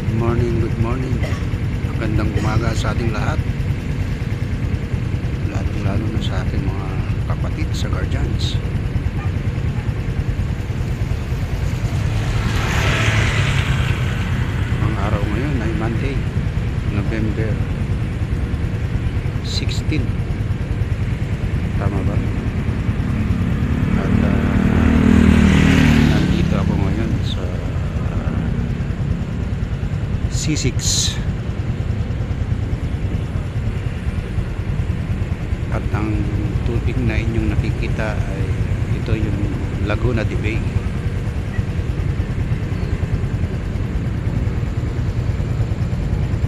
Good morning. Magandang umaga sa ating lahat. Lalo na sa ating mga kapatid sa Guardians. Ang araw ngayon ay Monday, November 16. Tama ba? At nandito ako ngayon sa C6 at ang tubig na inyong nakikita ay ito yung Laguna de Bay.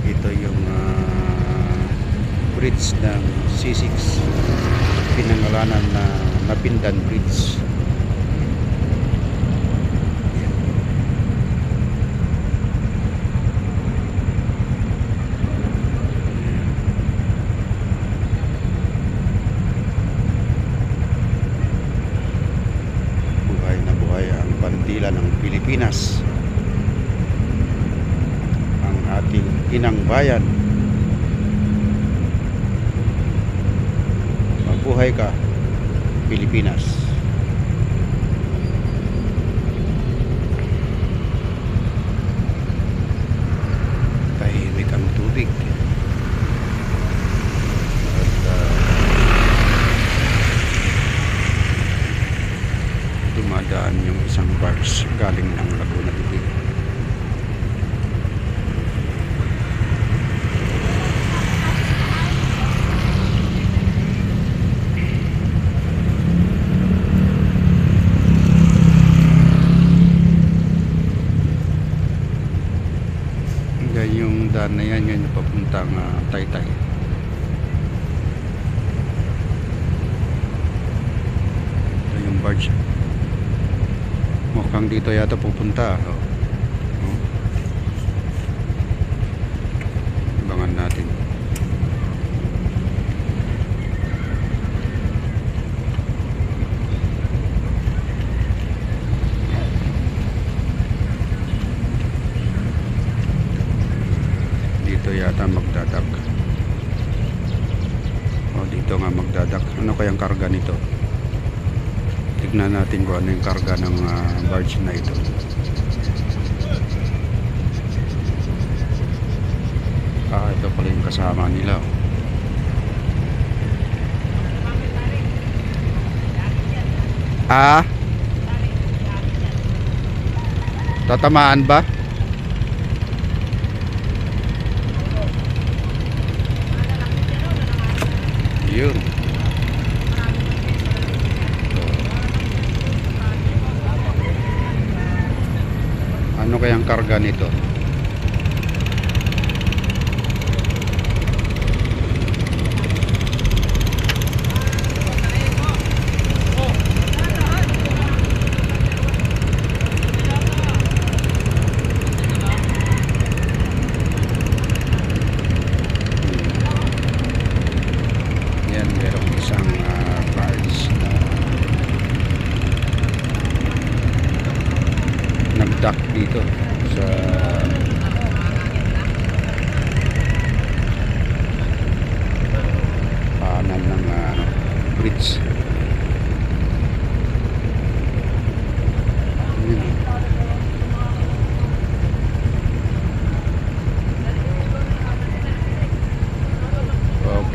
Ito yung bridge ng C6, pinangalanan na Napindan Bridge. Bandila ng Pilipinas, ang ating inang bayan. Mabuhay ka, Pilipinas. Tahimik ang tubig at dumadaan yung isang barge galing ng Laguna de Bay. Yan yung daan na yan yung papuntang Taytay. Ito yung barge. Mukhang dito yata pupunta. Abangan natin. Dito yata magdadak. Dito nga magdadak. Ano kayang karga nito? Tignan natin kung ano yung karga ng barge na ito. Ito pala yung kasama nila. Tatamaan ba? Yun. Ano kayang karga nito? Yan, merong isang barge na nag-dock dito sa paanan ng bridge.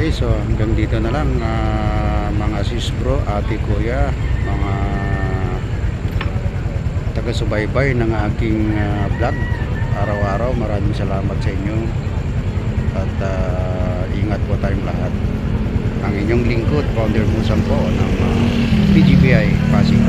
Okay, so hanggang dito na lang mga sis bro, ate kuya, mga taga-subaybay ng aking vlog araw-araw. Maraming salamat sa inyo at ingat po tayong lahat. Ang inyong lingkod, Founder Musang po ng PGBI Pasig.